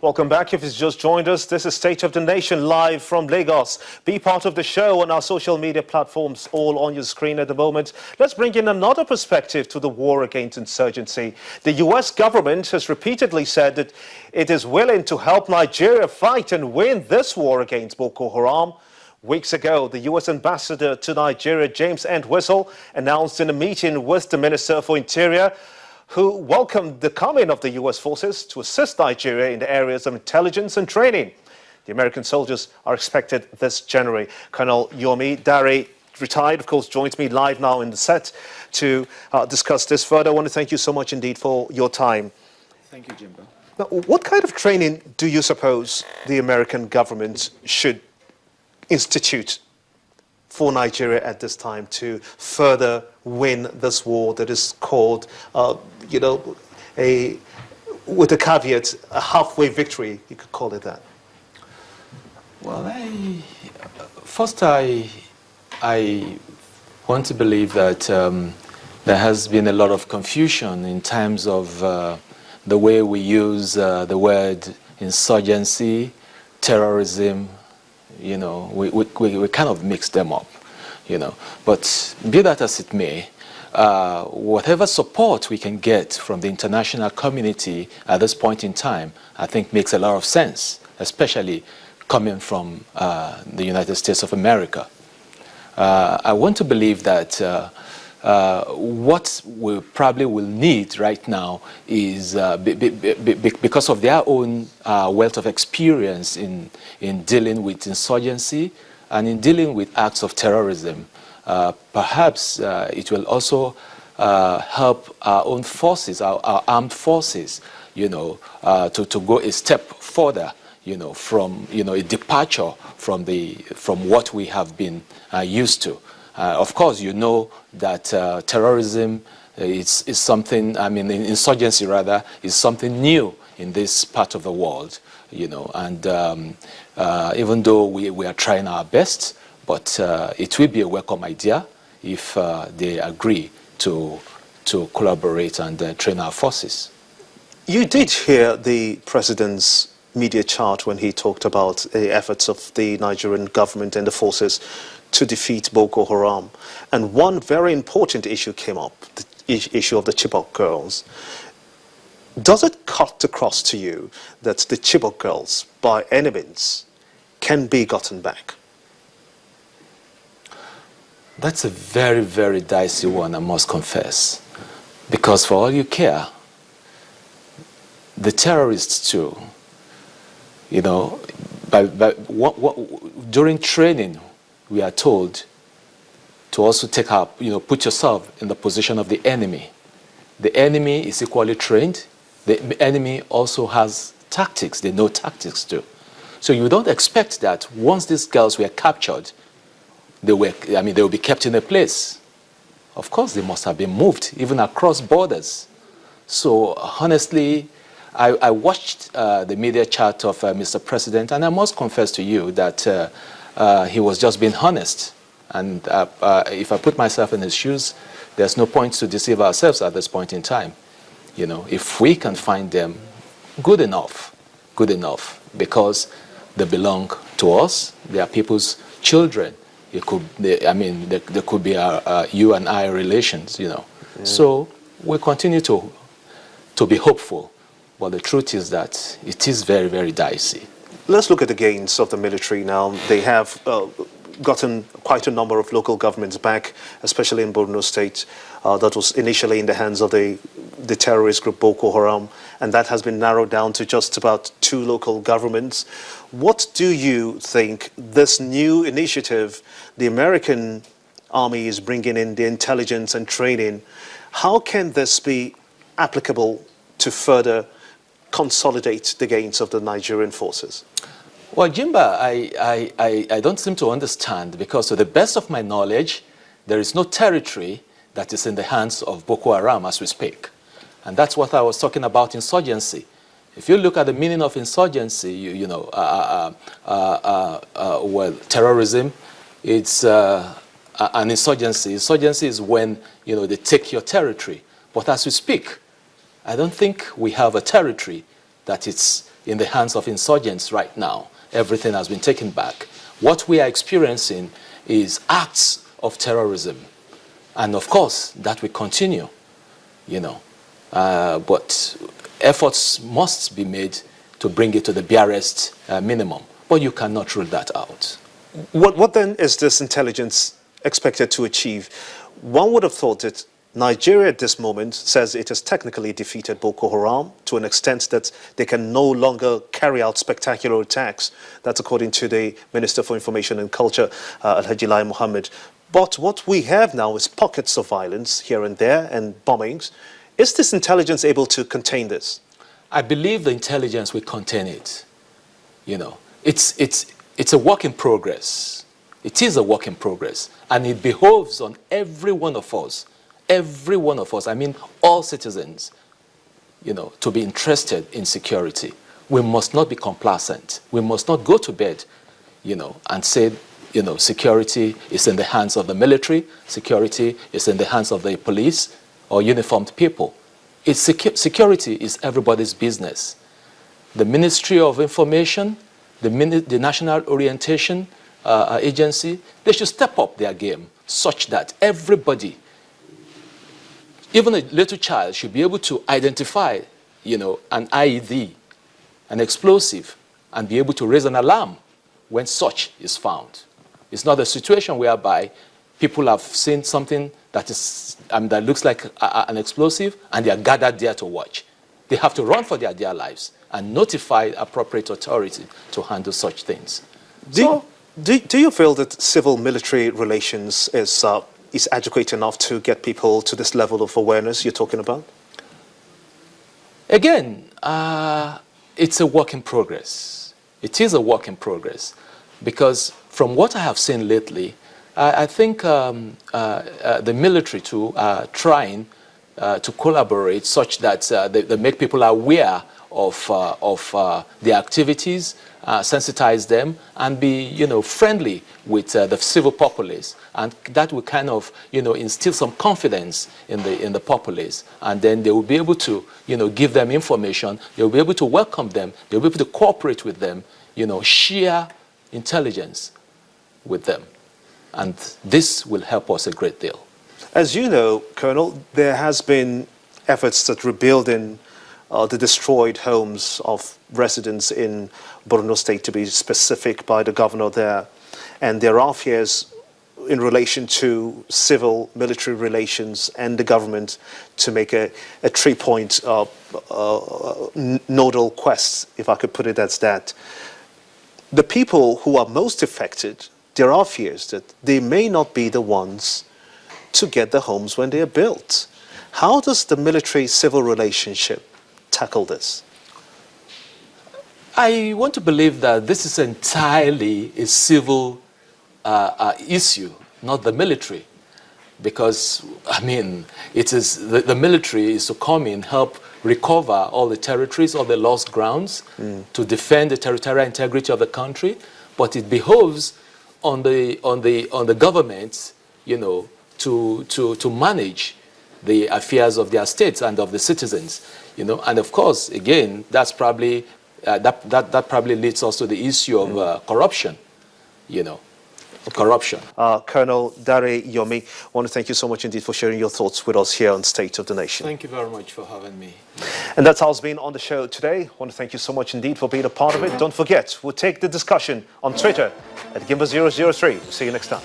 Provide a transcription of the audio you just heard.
Welcome back. If you've just joined us, this is State of the Nation live from Lagos. Be part of the show on our social media platforms, all on your screen at the moment. Let's bring in another perspective to the war against insurgency. The U.S. government has repeatedly said that it is willing to help Nigeria fight and win this war against Boko Haram. Weeks ago, the U.S. ambassador to Nigeria, James Entwistle, announced in a meeting with the Minister for Interior, who welcomed the coming of the U.S. forces to assist Nigeria in the areas of intelligence and training. The American soldiers are expected this January. Colonel Yomi Dare, retired, of course, joins me live now in the set to discuss this further. I want to thank you so much indeed for your time. Thank you, Jimbo. Now, what kind of training do you suppose the American government should institute for Nigeria at this time to further win this war that is called, with a caveat, a halfway victory, you could call it that? Well, I want to believe that there has been a lot of confusion in terms of the way we use the word insurgency, terrorism. You know, we kind of mix them up, you know. But be that as it may, whatever support we can get from the international community at this point in time, I think makes a lot of sense, especially coming from the United States of America. I want to believe that what we probably will need right now is, because of their own wealth of experience in dealing with insurgency and in dealing with acts of terrorism, perhaps it will also help our own forces, our armed forces, you know, to go a step further, you know, from, you know, a departure from what we have been used to. Of course, you know that terrorism is something, I mean, insurgency rather, is something new in this part of the world, you know, and even though we are trying our best, but it will be a welcome idea if they agree to collaborate and train our forces. You did hear the president's media chart when he talked about the efforts of the Nigerian government and the forces to defeat Boko Haram. And one very important issue came up, the issue of the Chibok girls. Does it cut across to you that the Chibok girls, by any means, can be gotten back? That's a very, very dicey one, I must confess. Because for all you care, the terrorists too, you know, during training, we are told to also take up, you know, put yourself in the position of the enemy. The enemy is equally trained. The enemy also has tactics. They know tactics too. So you don't expect that once these girls were captured, they will be kept in a place. Of course, they must have been moved, even across borders. So honestly, I watched the media chat of Mr. President, and I must confess to you that he was just being honest. And if I put myself in his shoes, there's no point to deceive ourselves at this point in time. You know, if we can find them, good enough, because they belong to us. They are people's children. There could be our you and I relations, you know. Yeah. So we continue to be hopeful. But the truth is that it is very, very dicey. Let's look at the gains of the military now. They have gotten quite a number of local governments back, especially in Borno State. That was initially in the hands of the terrorist group Boko Haram, and that has been narrowed down to just about 2 local governments. What do you think this new initiative, the American Army is bringing in the intelligence and training, how can this be applicable to further consolidate the gains of the Nigerian forces? Well, Jimba, I don't seem to understand, because to the best of my knowledge, there is no territory that is in the hands of Boko Haram as we speak. And that's what I was talking about, insurgency. If you look at the meaning of insurgency, well, terrorism, it's an insurgency. Insurgency is when, you know, they take your territory. But as we speak, I don't think we have a territory that is in the hands of insurgents right now. Everything has been taken back. What we are experiencing is acts of terrorism. And of course, that will continue, you know. But efforts must be made to bring it to the barest minimum. But you cannot rule that out. What then is this intelligence expected to achieve? One would have thought that Nigeria at this moment says it has technically defeated Boko Haram to an extent that they can no longer carry out spectacular attacks. That's according to the Minister for Information and Culture, Alhaji Lai Mohammed. But what we have now is pockets of violence here and there and bombings. Is this intelligence able to contain this? I believe the intelligence will contain it. You know, it's a work in progress. It is a work in progress. And it behoves on every one of us, I mean all citizens, you know, to be interested in security. We must not be complacent. We must not go to bed, you know, and say, you know, security is in the hands of the military, security is in the hands of the police or uniformed people. Security is everybody's business. The Ministry of Information, the National Orientation Agency, they should step up their game such that everybody, even a little child, should be able to identify, you know, an IED, an explosive, and be able to raise an alarm when such is found. It's not a situation whereby people have seen something that is that looks like an explosive and they are gathered there to watch. They have to run for their dear lives and notify appropriate authority to handle such things. Do you feel that civil-military relations is adequate enough to get people to this level of awareness you're talking about? Again, it's a work in progress. It is a work in progress because from what I have seen lately, I think the military too are trying to collaborate such that they make people aware of their activities, sensitize them, and be, you know, friendly with the civil populace, and that will kind of, you know, instill some confidence in the populace, and then they will be able to, you know, give them information. They will be able to welcome them. They will be able to cooperate with them, you know, share intelligence with them, and this will help us a great deal. As you know, Colonel, there has been efforts at rebuilding the destroyed homes of residents in Borno State, to be specific, by the governor there. And there are fears in relation to civil-military relations and the government to make a three-point nodal quest, if I could put it as that. The people who are most affected, there are fears that they may not be the ones to get the homes when they are built. How does the military-civil relationship tackle this? I want to believe that this is entirely a civil issue, not the military, because, I mean, it is the military is to come in, help recover all the territories, all the lost grounds, to defend the territorial integrity of the country, but it behoves on the government, you know, to manage the affairs of their states and of the citizens, you know. And of course, again, that's probably that probably leads us to the issue of corruption, you know. Corruption. Colonel Dare Yomi, I want to thank you so much indeed for sharing your thoughts with us here on State of the Nation. Thank you very much for having me. And that's how it's been on the show today. I want to thank you so much indeed for being a part of it. Don't forget, we'll take the discussion on Twitter at Gimba003. See you next time.